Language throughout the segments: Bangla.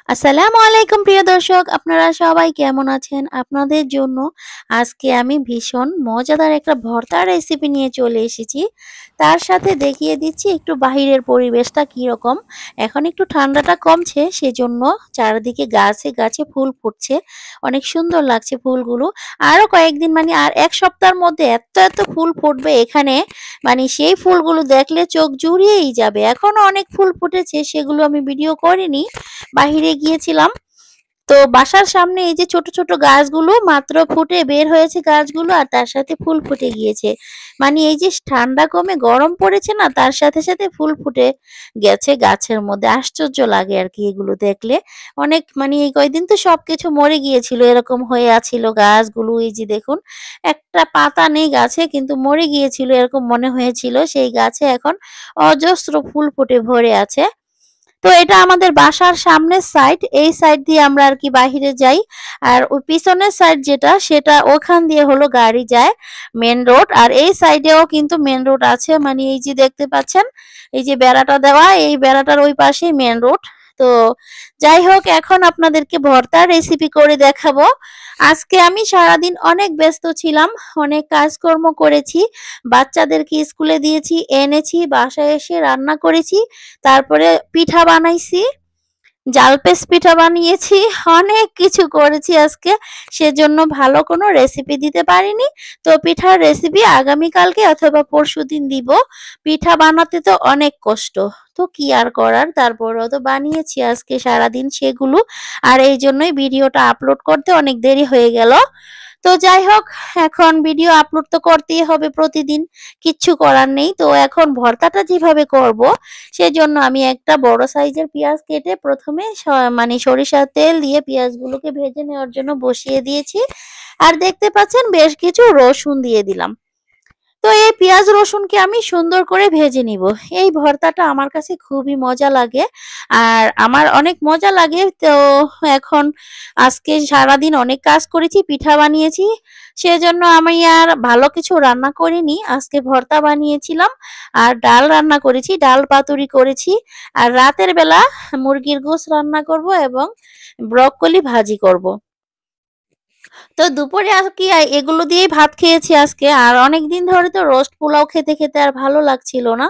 আসসালামু আলাইকুম প্রিয় দর্শক, আপনারা সবাই কেমন আছেন? আপনাদের জন্য আজকে আমি ভীষণ মজাদার একটা ভর্তার রেসিপি নিয়ে চলে এসেছি। তার সাথে দেখিয়ে দিচ্ছি একটু বাহিরের পরিবেশটা কীরকম। এখন একটু ঠান্ডাটা কমছে, সেজন্য চারিদিকে গাছে গাছে ফুল ফুটছে। অনেক সুন্দর লাগছে ফুলগুলো। আরও কয়েকদিন আর ১ সপ্তাহের মধ্যে এত ফুল ফুটবে এখানে, সেই ফুলগুলো দেখলে চোখ জুড়িয়েই যাবে। এখনো অনেক ফুল ফুটেছে, সেগুলো আমি ভিডিও করিনি। বাহিরে গিয়েছিলাম। তো বাসার সামনে এই যে ছোট ছোট গাছগুলো মাত্র ফুটে বের হয়েছে গাছগুলো, আর তার সাথে ফুল ফুটে গিয়েছে। এই যে ঠান্ডা কমে গরম পড়েছে না, তার সাথে সাথে ফুল ফুটে গেছে গাছের মধ্যে। আশ্চর্য লাগে আর কি এগুলো দেখলে। অনেক এই কয়দিন তো সবকিছু মরে গিয়েছিল, এরকম হয়ে আছিল গাছগুলো। এই যে দেখুন, একটা পাতা নেই গাছে, কিন্তু মরে গিয়েছিল এরকম মনে হয়েছিল। সেই গাছে এখন অজস্র ফুল ফুটে ভরে আছে। তো এটা আমাদের বাসার সামনের সাইড। এই সাইড দিয়ে আমরা আর কি বাহিরে যাই। আর ওই পিছনের সাইড যেটা, সেটা ওখান দিয়ে হলো গাড়ি যায়, মেন রোড। আর এই সাইডেও কিন্তু মেন রোড আছে। এই যে দেখতে পাচ্ছেন, এই যে বেড়াটা দেওয়া, এই বেড়াটার ওই পাশেই মেন রোড। তো যাই হোক, এখন আপনাদেরকে ভর্তার রেসিপি করে দেখাবো। আজকে আমি সারাদিন অনেক ব্যস্ত ছিলাম, অনেক কাজকর্ম করেছি। বাচ্চাদেরকে স্কুলে দিয়েছি, এনেছি, বাসায় এসে রান্না করেছি। তারপরে পিঠা বানাইছি, জালপেস পিঠা বানিয়েছি, অনেক কিছু করেছি আজকে। সেজন্য ভালো কোনো রেসিপি দিতে পারিনি। তো পিঠার রেসিপি আগামীকালকে অথবা পরশুদিন দিব। পিঠা বানাতে তো অনেক কষ্ট। তো কি আর করার, তারপরেও তো বানিয়েছি আজকে সারাদিন সেগুলো। আর এই জন্যই ভিডিওটা আপলোড করতে অনেক দেরি হয়ে গেল। তো যাই হোক, এখন ভিডিও আপলোড তো করতেই হবে প্রতিদিন, কিচ্ছু করার নেই। তো এখন ভর্তাটা যেভাবে করব, সেজন্য আমি একটা বড় সাইজের পেঁয়াজ কেটে প্রথমে সরিষার তেল দিয়ে পেঁয়াজগুলোকে ভেজে নেওয়ার জন্য বসিয়ে দিয়েছি। আর দেখতে পাচ্ছেন বেশ কিছু রসুন দিয়ে দিলাম। তো এই পেঁয়াজ রসুনকে আমি সুন্দর করে ভেজে নিব। এই ভর্তাটা আমার কাছে খুবই মজা লাগে, আর আমার অনেক মজা লাগে। তো এখন আজকে সারাদিন অনেক কাজ করেছি, পিঠা বানিয়েছি, সেজন্য আমি আর ভালো কিছু রান্না করিনি। আজকে ভর্তা বানিয়েছিলাম, আর ডাল রান্না করেছি, ডাল পাতুরি করেছি। আর রাতের বেলা মুরগির গোশ রান্না করব এবং ব্রকলি ভাজি করব। তো দুপুরে আর কি এগুলো দিয়েই ভাত খেয়েছি আজকে। আর অনেকদিন ধরে তো রোস্ট পোলাও খেতে খেতে আর ভালো লাগছিল না।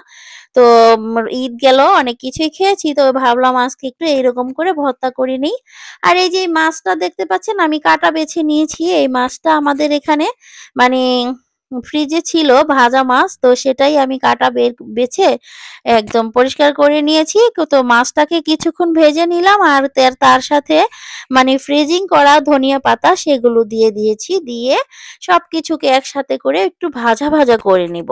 তো ঈদ গেল, অনেক কিছুই খেয়েছি, তো ভাবলাম আজকে একটু এইরকম করে ভর্তা করে নিই। আর এই যে মাছটা দেখতে পাচ্ছেন, আমি কাটা বেছে নিয়েছি। এই মাছটা আমাদের এখানে মানে ফ্রিজে ছিল ভাজা মাছ, তো সেটাই আমি কাটা বেছে একদম পরিষ্কার করে নিয়েছি। তো মাছটাকে কিছুক্ষণ ভেজে নিলাম, আর তার সাথে ফ্রিজিং করা ধনিয়া পাতা সেগুলো দিয়ে দিয়েছি। দিয়ে সবকিছুকে একসাথে করে একটু ভাজা ভাজা করে নিব।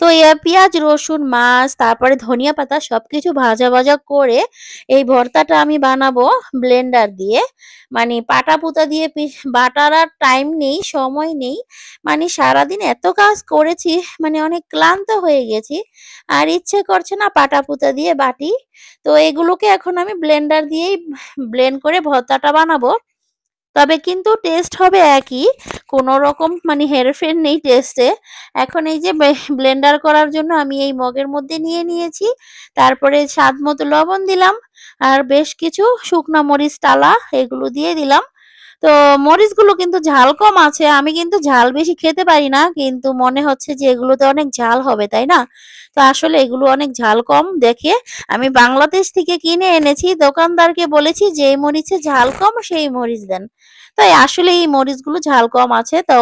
তো পেঁয়াজ, রসুন, মাছ, তারপরে ধনিয়া পাতা সবকিছু ভাজা ভাজা করে এই ভর্তাটা আমি বানাবো ব্লেন্ডার দিয়ে। পাটাপুতা দিয়ে বাটার আর টাইম নেই, সময় নেই। সারাদিন এত কাজ করেছি, অনেক ক্লান্ত হয়ে গেছি। আর ইচ্ছে করছে না পাটাপুতা দিয়ে বাটি। তো এগুলোকে এখন আমি ব্লেন্ডার দিয়েই ব্লেন্ড করে ভর্তাটা বানাবো। তবে কিন্তু টেস্ট হবে একই, কোনো রকম হেরফের নেই টেস্টে। এখন এই যে ব্লেন্ডার করার জন্য আমি এই মগের মধ্যে নিয়ে নিয়েছি। তারপরে স্বাদ মতো লবণ দিলাম, আর বেশ কিছু শুকনা মরিচ টালা এগুলো দিয়ে দিলাম। তো মরিচগুলো কিন্তু ঝাল কম আছে। আমি কিন্তু ঝাল বেশি খেতে পারি না, কিন্তু মনে হচ্ছে যে এগুলোতে অনেক ঝাল হবে, তাই না? তো আসলে এগুলো অনেক ঝাল কম দেখে আমি বাংলাদেশ থেকে কিনে এনেছি। দোকানদারকে বলেছি যে এই মরিচে ঝাল কম, সেই মরিচ দেন। তাই আসলে এই মরিচগুলো ঝাল কম আছে। তো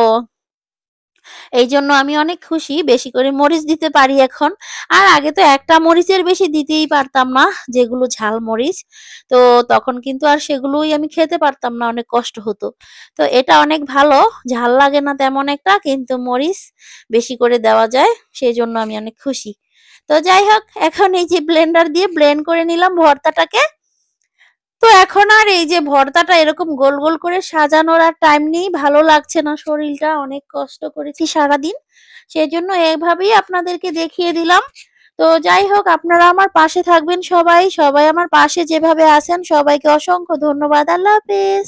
এই জন্য আমি অনেক খুশি, বেশি করে মরিচ দিতে পারি এখন। আর আগে তো একটা মরিচের বেশি দিতেই পারতাম না, যেগুলো ঝাল মরিচ। তো তখন কিন্তু আর সেগুলোই আমি খেতে পারতাম না, অনেক কষ্ট হতো। তো এটা অনেক ভালো, ঝাল লাগে না তেমন একটা, কিন্তু মরিচ বেশি করে দেওয়া যায়, সেই জন্য আমি অনেক খুশি। তো যাই হোক, এখন এই যে ব্লেন্ডার দিয়ে ব্লেন্ড করে নিলাম ভর্তাটাকে। তো এখন আর এই যে ভর্তাটা এরকম গোল গোল করে সাজানোর আর টাইম নেই, ভালো লাগছে না শরীরটা, অনেক কষ্ট করেছি সারাদিন, সেজন্য এভাবেই আপনাদেরকে দেখিয়ে দিলাম। তো যাই হোক, আপনারা আমার পাশে থাকবেন, সবাই সবাই আমার পাশে যেভাবে আছেন সবাইকে অসংখ্য ধন্যবাদ। আল্লাহ হাফেজ।